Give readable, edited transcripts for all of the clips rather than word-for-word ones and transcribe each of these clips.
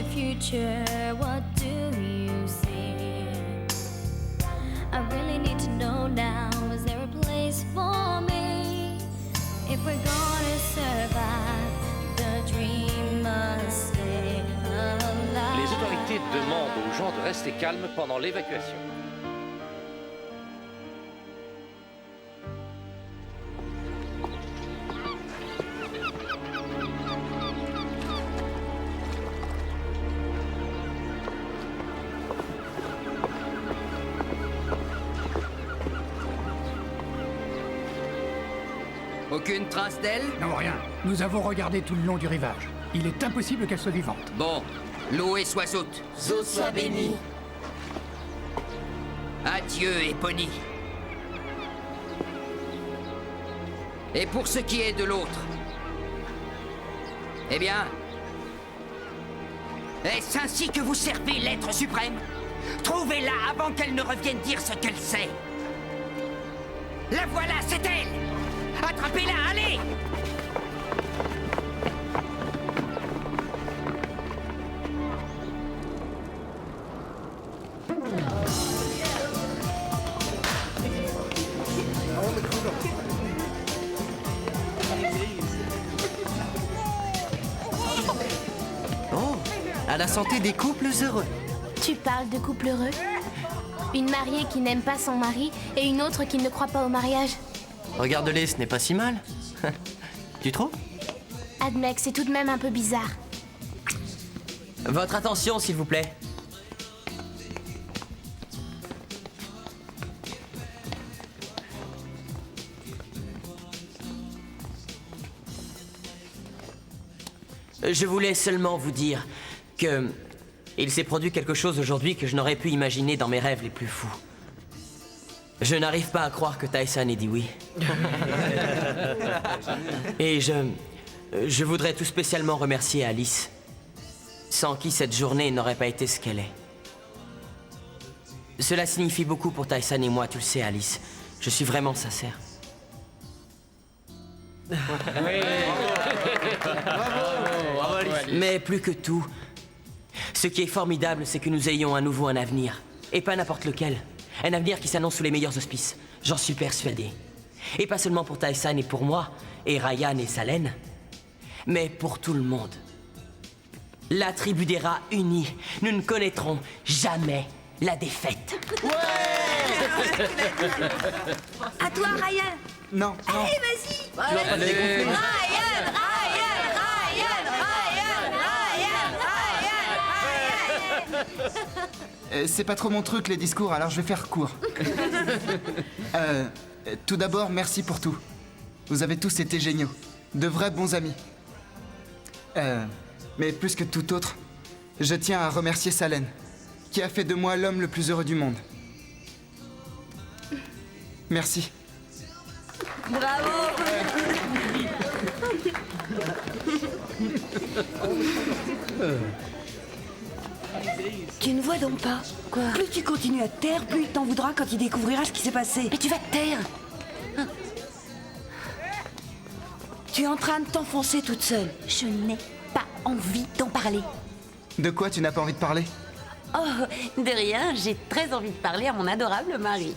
the future, what do you see? I really need to know now, is there a place for me? If we're gonna survive, the dream must stay alive. Les autorités demandent aux gens de rester calmes pendant l'évacuation. Aucune trace d'elle? Non, rien. Nous avons regardé tout le long du rivage. Il est impossible qu'elle soit vivante. Bon, loué soit Zout. Zout soit béni. Adieu, Epony. Et pour ce qui est de l'autre, eh bien, est-ce ainsi que vous servez l'être suprême? Trouvez-la avant qu'elle ne revienne dire ce qu'elle sait. La voilà, c'est elle! Attrapez-la, allez! Oh, à la santé des couples heureux. Tu parles de couple heureux? Une mariée qui n'aime pas son mari et une autre qui ne croit pas au mariage. Regarde-les, ce n'est pas si mal. Tu trouves? Admec, c'est tout de même un peu bizarre. Votre attention, s'il vous plaît. Je voulais seulement vous dire que il s'est produit quelque chose aujourd'hui que je n'aurais pu imaginer dans mes rêves les plus fous. Je n'arrive pas à croire que Tyson ait dit oui. Et je voudrais tout spécialement remercier Alice, sans qui cette journée n'aurait pas été ce qu'elle est. Cela signifie beaucoup pour Tyson et moi, tu le sais, Alice. Je suis vraiment sincère. Mais plus que tout, ce qui est formidable, c'est que nous ayons à nouveau un avenir. Et pas n'importe lequel. Un avenir qui s'annonce sous les meilleurs auspices. J'en suis persuadé. Et pas seulement pour Tyson et pour moi, et Ryan et Salen, mais pour tout le monde. La tribu des rats unie, nous ne connaîtrons jamais la défaite. À toi, Ryan. Non, non. Allez, vas-y. Tu vas pas te dégonfler. C'est pas trop mon truc, les discours, alors je vais faire court. Tout d'abord, merci pour tout. Vous avez tous été géniaux. De vrais bons amis. Mais plus que tout autre, je tiens à remercier Salen, qui a fait de moi l'homme le plus heureux du monde. Merci. Bravo. Tu ne vois donc pas? Quoi? Plus tu continues à te taire, plus il t'en voudra quand il découvrira ce qui s'est passé. Mais tu vas te taire. Tu es en train de t'enfoncer toute seule. Je n'ai pas envie d'en parler. De quoi tu n'as pas envie de parler? Oh, de rien, j'ai très envie de parler à mon adorable mari.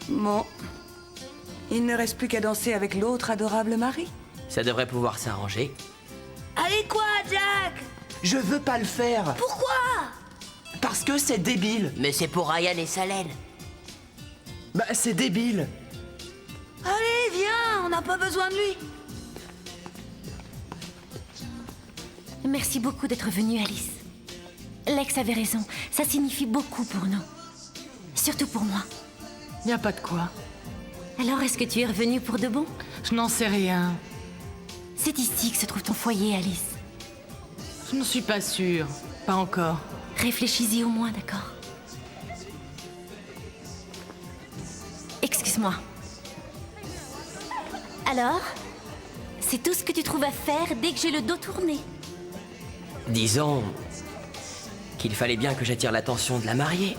Bon. Il ne reste plus qu'à danser avec l'autre adorable mari. Ça devrait pouvoir s'arranger. Allez quoi, Jack? Je veux pas le faire. Pourquoi? Parce que c'est débile. Mais c'est pour Ryan et Salen. Bah, c'est débile. Allez, viens, on n'a pas besoin de lui. Merci beaucoup d'être venue, Alice. Lex avait raison, ça signifie beaucoup pour nous. Surtout pour moi. Y a pas de quoi. Alors, est-ce que tu es revenue pour de bon? Je n'en sais rien. C'est ici que se trouve ton foyer, Alice. Je n'en suis pas sûre. Pas encore. Réfléchis-y au moins, d'accord? Excuse-moi. Alors? C'est tout ce que tu trouves à faire dès que j'ai le dos tourné? Disons qu'il fallait bien que j'attire l'attention de la mariée.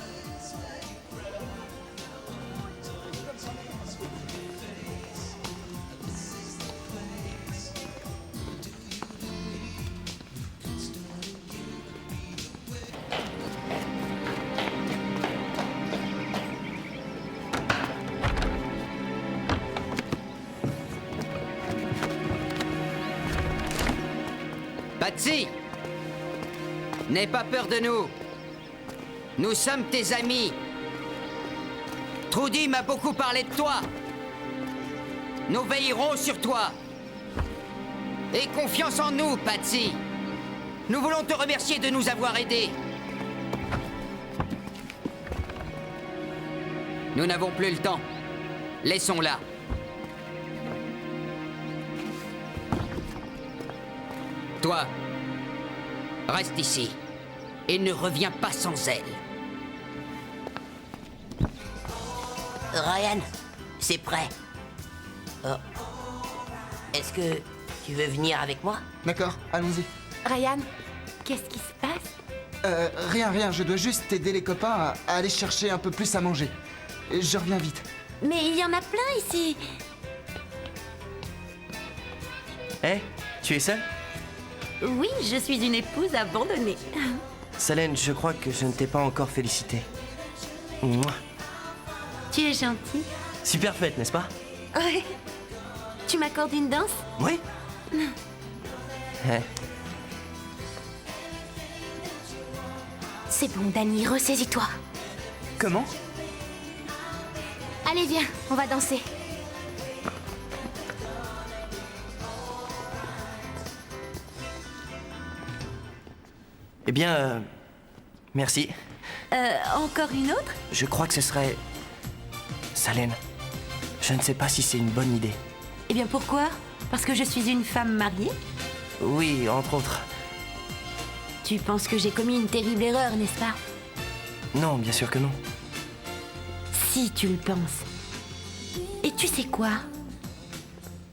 Patsy! N'aie pas peur de nous. Nous sommes tes amis. Trudy m'a beaucoup parlé de toi. Nous veillerons sur toi. Aie confiance en nous, Patsy. Nous voulons te remercier de nous avoir aidés. Nous n'avons plus le temps. Laissons-la. Toi, reste ici et ne reviens pas sans elle. Ryan, c'est prêt. Oh. Est-ce que tu veux venir avec moi? D'accord, allons-y. Ryan, qu'est-ce qui se passe? Rien, je dois juste aider les copains à aller chercher un peu plus à manger. Je reviens vite. Mais il y en a plein ici. Hé, tu es seule? Oui, je suis une épouse abandonnée. Salène, je crois que je ne t'ai pas encore félicité. Mouah. Tu es gentil. Super fête, n'est-ce pas? Ouais. Tu m'accordes une danse? Oui. C'est bon, Danny, ressaisis-toi. Comment? Allez, viens, on va danser. Eh bien, merci. Encore une autre? Je crois que ce serait... Salène, je ne sais pas si c'est une bonne idée. Eh bien, pourquoi? Parce que je suis une femme mariée? Oui, entre autres. Tu penses que j'ai commis une terrible erreur, n'est-ce pas? Non, bien sûr que non. Si tu le penses. Et tu sais quoi?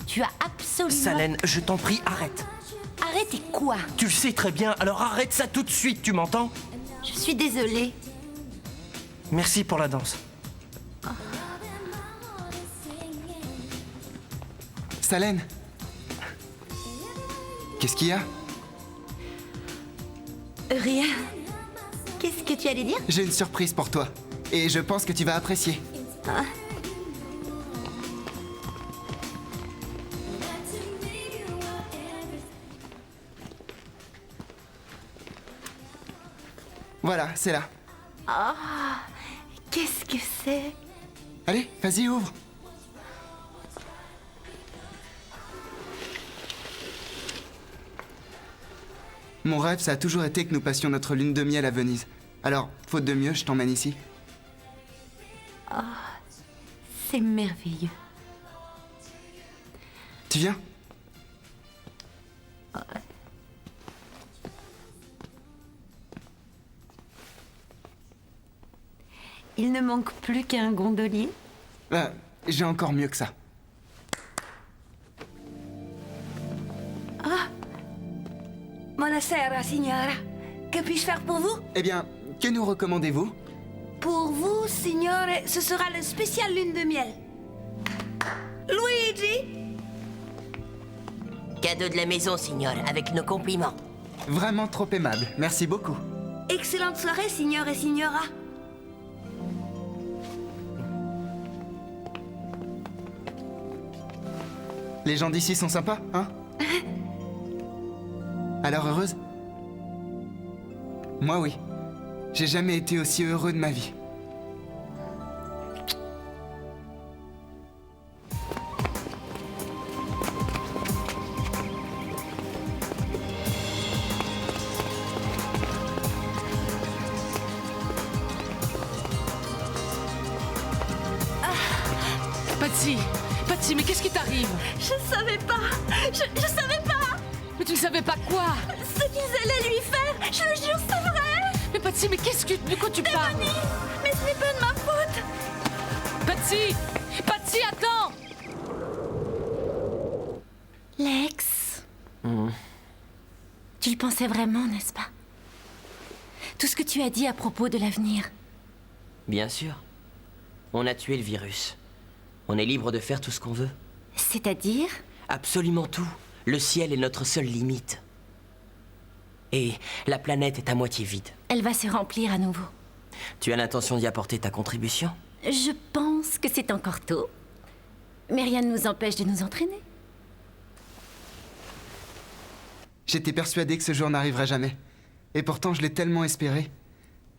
Tu as absolument... Salène, je t'en prie, arrête. Arrêtez quoi? Tu le sais très bien, alors arrête ça tout de suite, tu m'entends? Je suis désolée. Merci pour la danse. Salène. Qu'est-ce qu'il y a? Rien. Qu'est-ce que tu allais dire? J'ai une surprise pour toi. Et je pense que tu vas apprécier. Ah. Voilà, c'est là. Oh, qu'est-ce que c'est? Allez, vas-y, ouvre. Mon rêve, ça a toujours été que nous passions notre lune de miel à Venise. Alors, faute de mieux, je t'emmène ici. Oh, c'est merveilleux. Tu viens? Oh. Il ne manque plus qu'un gondolier. J'ai encore mieux que ça. Ah! Buonasera, signora. Que puis-je faire pour vous? Eh bien, que nous recommandez-vous? Pour vous, signore, ce sera le spécial lune de miel. Luigi! Cadeau de la maison, signore, avec nos compliments. Vraiment trop aimable, merci beaucoup. Excellente soirée, signore et signora. Les gens d'ici sont sympas, hein? Alors heureuse? Moi oui. J'ai jamais été aussi heureux de ma vie. Patsy, mais qu'est-ce qui t'arrive? Je savais pas. Je savais pas. Mais tu ne savais pas quoi? Ce qu'ils allaient lui faire. Je le jure, c'est vrai. Mais Patsy, mais de quoi tu parles? Mais ce n'est pas de ma faute. Patsy, attends! Lex. Tu le pensais vraiment, n'est-ce pas? Tout ce que tu as dit à propos de l'avenir. Bien sûr. On a tué le virus. On est libre de faire tout ce qu'on veut. C'est-à-dire? Absolument tout. Le ciel est notre seule limite. Et la planète est à moitié vide. Elle va se remplir à nouveau. Tu as l'intention d'y apporter ta contribution? Je pense que c'est encore tôt. Mais rien ne nous empêche de nous entraîner. J'étais persuadé que ce jour n'arriverait jamais. Et pourtant, je l'ai tellement espéré.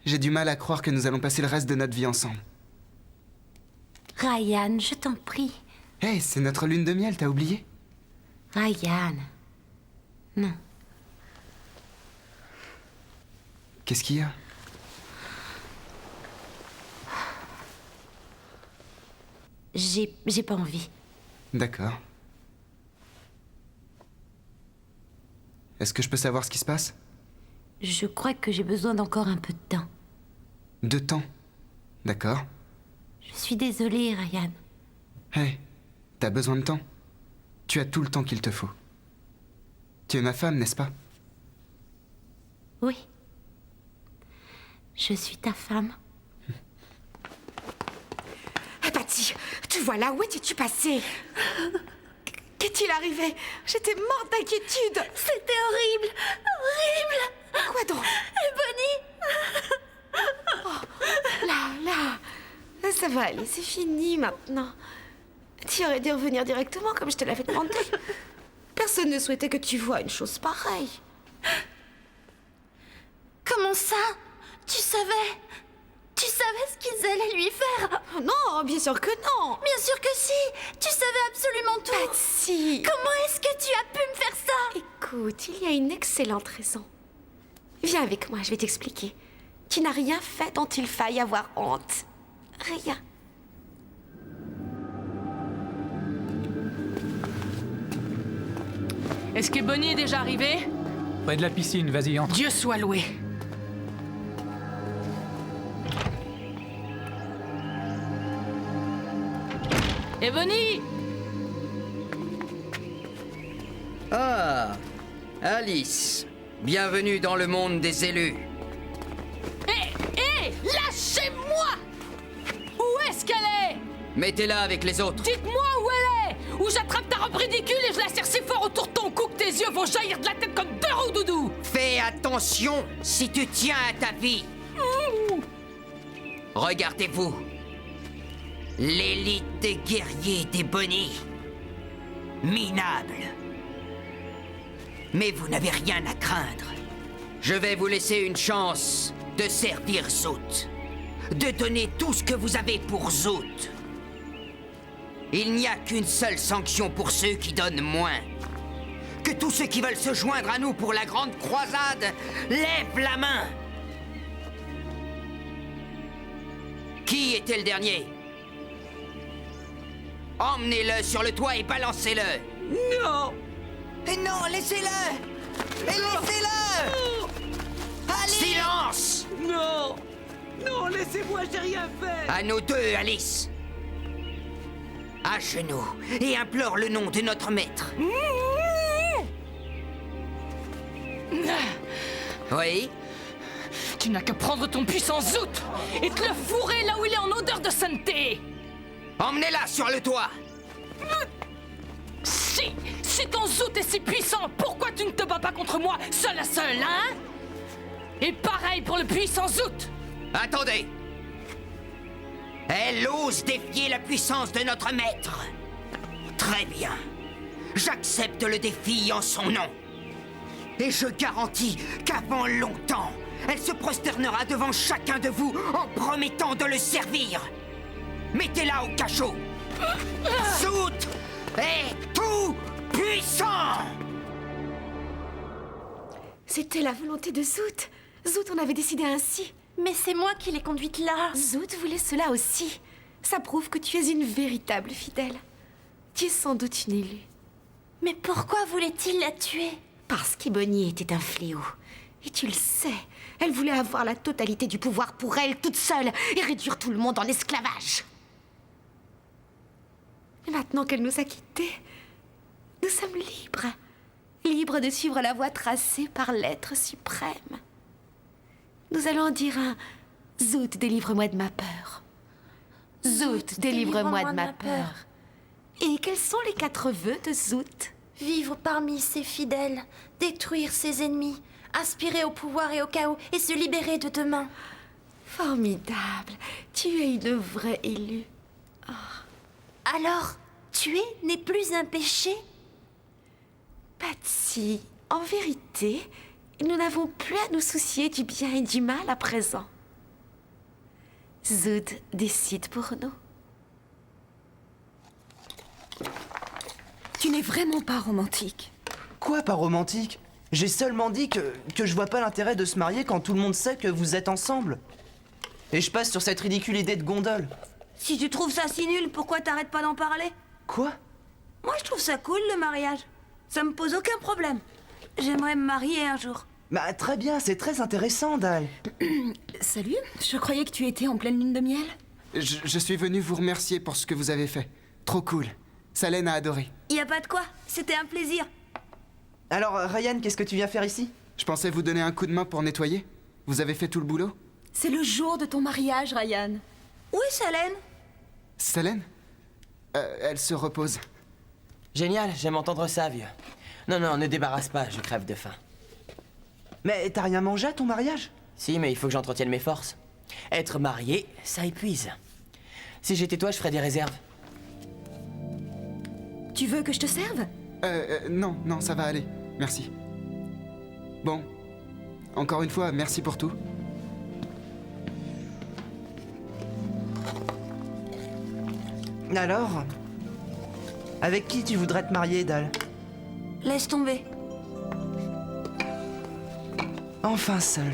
J'ai du mal à croire que nous allons passer le reste de notre vie ensemble. Ryan, je t'en prie. Hey, c'est notre lune de miel, t'as oublié? Ryan. Non. Qu'est-ce qu'il y a? J'ai pas envie. D'accord. Est-ce que je peux savoir ce qui se passe? Je crois que j'ai besoin d'encore un peu de temps. De temps? D'accord. Je suis désolée, Ryan. Hey, t'as besoin de temps? Tu as tout le temps qu'il te faut. Tu es ma femme, n'est-ce pas? Oui. Je suis ta femme. Patsy, tu vois là, où étais-tu passée? Qu'est-il arrivé? J'étais morte d'inquiétude. C'était horrible. Horrible. Quoi donc? Bonnie. Oh, là. Ça va aller, c'est fini maintenant. Tu aurais dû revenir directement comme je te l'avais demandé. Personne ne souhaitait que tu vois une chose pareille. Comment ça? Tu savais? Tu savais ce qu'ils allaient lui faire? Oh non, bien sûr que non. Bien sûr que si. Tu savais absolument tout. Patsy. Comment est-ce que tu as pu me faire ça? Écoute, il y a une excellente raison. Viens avec moi, je vais t'expliquer. Tu n'as rien fait dont il faille avoir honte. Rien. Est-ce que Bonnie est déjà arrivée? Près de la piscine, vas-y, entre. Dieu soit loué. Et Bonnie? Ah, Alice. Bienvenue dans le monde des élus. Hé, lâchez-moi! Où est-ce qu'elle est? Mettez-la avec les autres. Dites-moi où elle est! Ou j'attrape ta robe ridicule et je la serre si fort autour de ton cou que tes yeux vont jaillir de la tête comme deux roues doudou! Fais attention si tu tiens à ta vie. Regardez-vous. L'élite des guerriers des Bonnie. Minable. Mais vous n'avez rien à craindre. Je vais vous laisser une chance de servir Zoot. De donner tout ce que vous avez pour Zoot. Il n'y a qu'une seule sanction pour ceux qui donnent moins. Que tous ceux qui veulent se joindre à nous pour la grande croisade lèvent la main. Qui était le dernier? Emmenez-le sur le toit et balancez-le. Non! Et non, laissez-le! Et laissez-le! Allez! Silence! Non! Non, laissez-moi, j'ai rien fait! À nous deux, Alice! À genoux, et implore le nom de notre maître. Oui? Tu n'as qu'à prendre ton puissant Zoot et te le fourrer là où il est en odeur de sainteté! Emmenez-la sur le toit! Si ton Zoot est si puissant, pourquoi tu ne te bats pas contre moi, seul à seul, hein? Et pareil pour le puissant Zoot! Attendez! Elle ose défier la puissance de notre maître. Très bien. J'accepte le défi en son nom. Et je garantis qu'avant longtemps, elle se prosternera devant chacun de vous en promettant de le servir. Mettez-la au cachot. Zoot est tout puissant. C'était la volonté de Zoot. Zoot en avait décidé ainsi. Mais c'est moi qui l'ai conduite là. Zoot voulait cela aussi. Ça prouve que tu es une véritable fidèle. Tu es sans doute une élue. Mais pourquoi voulait-il la tuer? Parce qu'Ebony était un fléau. Et tu le sais, elle voulait avoir la totalité du pouvoir pour elle, toute seule, et réduire tout le monde en esclavage. Mais maintenant qu'elle nous a quittés, nous sommes libres. Libres de suivre la voie tracée par l'être suprême. Nous allons dire un Zoot, délivre-moi de ma peur. Zoot, délivre-moi de ma peur. Et quels sont les 4 vœux de Zoot? Vivre parmi ses fidèles, détruire ses ennemis, aspirer au pouvoir et au chaos et se libérer de demain. Formidable. Tu es une vraie élue. Oh. Alors, tuer n'est plus un péché? Patsy, En vérité, nous n'avons plus à nous soucier du bien et du mal à présent. Zoot décide pour nous. Tu n'es vraiment pas romantique. Quoi, pas romantique? J'ai seulement dit que je vois pas l'intérêt de se marier quand tout le monde sait que vous êtes ensemble. Et je passe sur cette ridicule idée de gondole. Si tu trouves ça si nul, pourquoi t'arrêtes pas d'en parler? Quoi? Moi, je trouve ça cool, le mariage. Ça me pose aucun problème. J'aimerais me marier un jour. Bah très bien, c'est très intéressant, Dal. Salut, je croyais que tu étais en pleine lune de miel. Je suis venu vous remercier pour ce que vous avez fait. Trop cool. Salène a adoré. Y a pas de quoi, c'était un plaisir. Alors, Ryan, qu'est-ce que tu viens faire ici? Je pensais vous donner un coup de main pour nettoyer. Vous avez fait tout le boulot? C'est le jour de ton mariage, Ryan. Où est Salène? Salène Elle se repose. Génial, j'aime entendre ça, vieux. Non, ne débarrasse pas, je crève de faim. Mais t'as rien mangé à ton mariage? Si, mais il faut que j'entretienne mes forces. Être marié, ça épuise. Si j'étais toi, je ferais des réserves. Tu veux que je te serve? Non, ça va aller. Merci. Bon. Encore une fois, merci pour tout. Alors? Avec qui tu voudrais te marier, Dal? Laisse tomber. Enfin seul.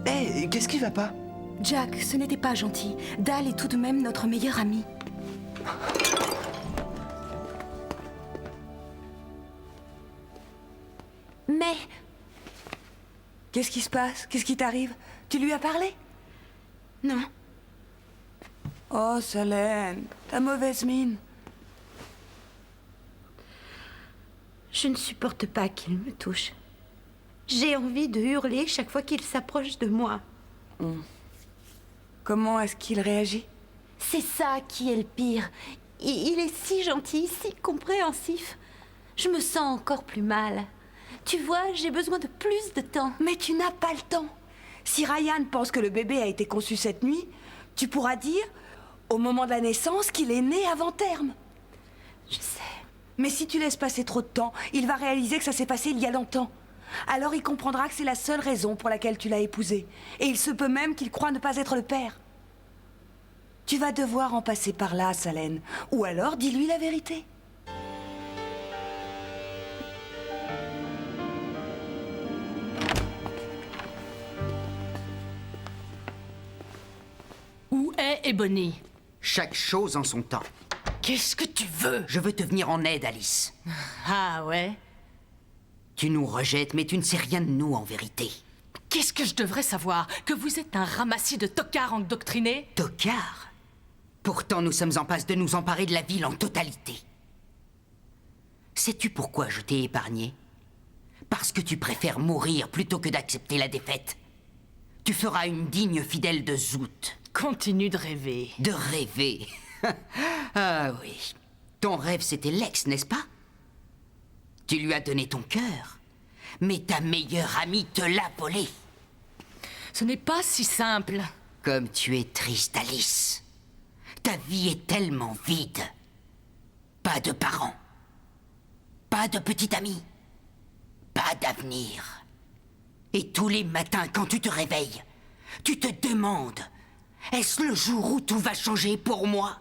Hé, qu'est-ce qui va pas? Jack, ce n'était pas gentil. Dal est tout de même notre meilleur ami. Mais... Qu'est-ce qui se passe? Qu'est-ce qui t'arrive? Tu lui as parlé? Non. Oh, Salène, ta mauvaise mine. Je ne supporte pas qu'il me touche. J'ai envie de hurler chaque fois qu'il s'approche de moi. Comment est-ce qu'il réagit? C'est ça qui est le pire. Il est si gentil, si compréhensif. Je me sens encore plus mal. Tu vois, j'ai besoin de plus de temps. Mais tu n'as pas le temps. Si Ryan pense que le bébé a été conçu cette nuit, tu pourras dire, au moment de la naissance, qu'il est né avant terme. Je sais. Mais si tu laisses passer trop de temps, il va réaliser que ça s'est passé il y a longtemps. Alors il comprendra que c'est la seule raison pour laquelle tu l'as épousé. Et il se peut même qu'il croie ne pas être le père. Tu vas devoir en passer par là, Salène. Ou alors, dis-lui la vérité. Où est Ebony? Chaque chose en son temps. Qu'est-ce que tu veux? Je veux te venir en aide, Alice. Ah ouais? Tu nous rejettes, mais tu ne sais rien de nous en vérité. Qu'est-ce que je devrais savoir? Que vous êtes un ramassis de tocards endoctrinés? Tocards? Pourtant, nous sommes en passe de nous emparer de la ville en totalité. Sais-tu pourquoi je t'ai épargné? Parce que tu préfères mourir plutôt que d'accepter la défaite. Tu feras une digne fidèle de Zoot. Continue de rêver. De rêver? Ah oui. Ton rêve, c'était Lex, n'est-ce pas? Tu lui as donné ton cœur, mais ta meilleure amie te l'a volé. Ce n'est pas si simple. Comme tu es triste, Alice. Ta vie est tellement vide. Pas de parents. Pas de petite amie. Pas d'avenir. Et tous les matins, quand tu te réveilles, tu te demandes, est-ce le jour où tout va changer pour moi?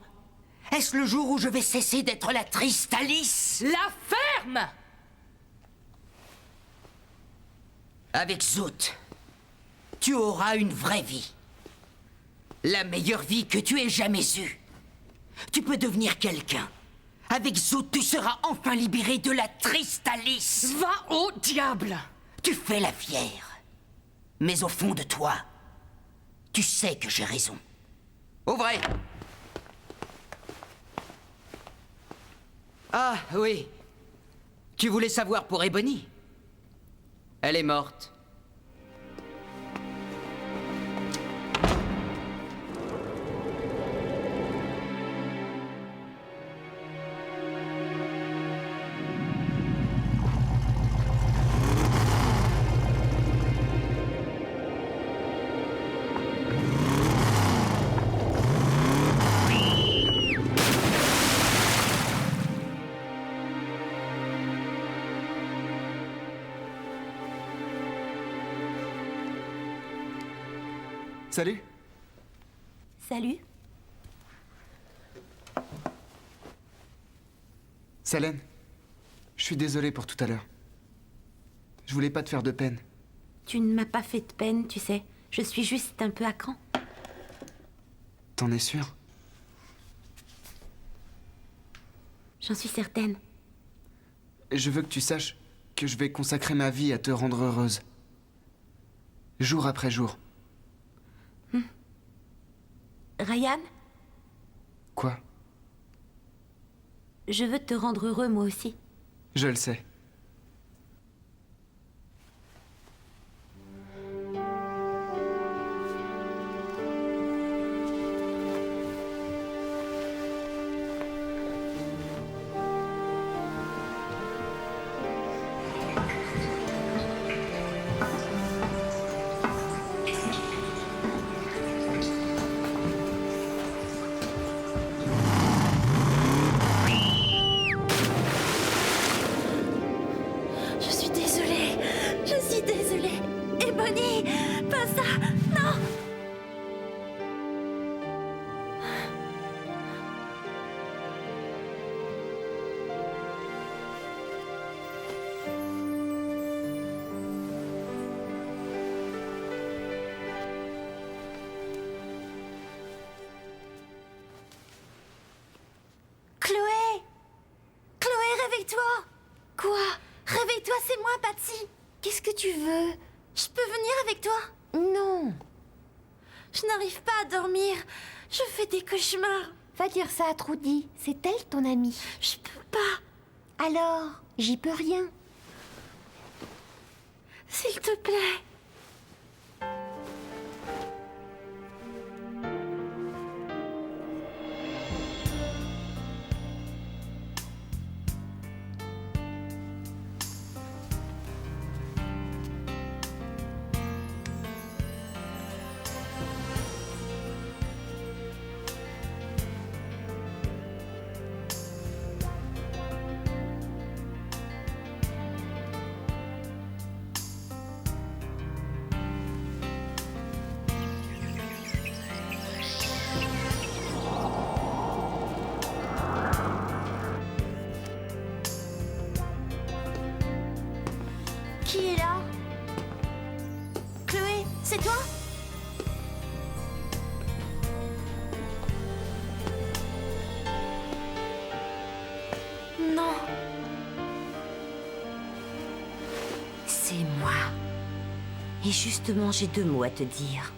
Est-ce le jour où je vais cesser d'être la triste Alice? La ferme! Avec Zoot, tu auras une vraie vie. La meilleure vie que tu aies jamais eue. Tu peux devenir quelqu'un. Avec Zoot, tu seras enfin libéré de la triste Alice. Va au diable! Tu fais la fière. Mais au fond de toi, tu sais que j'ai raison. Ouvrez! Ah, oui. Tu voulais savoir pour Ebony? Elle est morte. Salut. Salut. Salène, je suis désolé pour tout à l'heure. Je voulais pas te faire de peine. Tu ne m'as pas fait de peine, tu sais. Je suis juste un peu à cran. T'en es sûr? J'en suis certaine. Je veux que tu saches que je vais consacrer ma vie à te rendre heureuse. Jour après jour. Ryan, Quoi? je veux te rendre heureux moi aussi. Je le sais. Je suis désolée. Je suis désolée. Ebony, pas ça. Non. Chloé. Chloé, réveille-toi. Quoi? Réveille-toi, c'est moi, Patsy. Qu'est-ce que tu veux? Je peux venir avec toi? Non. Je n'arrive pas à dormir. Je fais des cauchemars. Va dire ça à Trudy. C'est elle ton amie. Je peux pas. Alors, j'y peux rien. S'il te plaît. Qui est là? Chloé, c'est toi? Non. C'est moi. Et justement, j'ai 2 mots à te dire.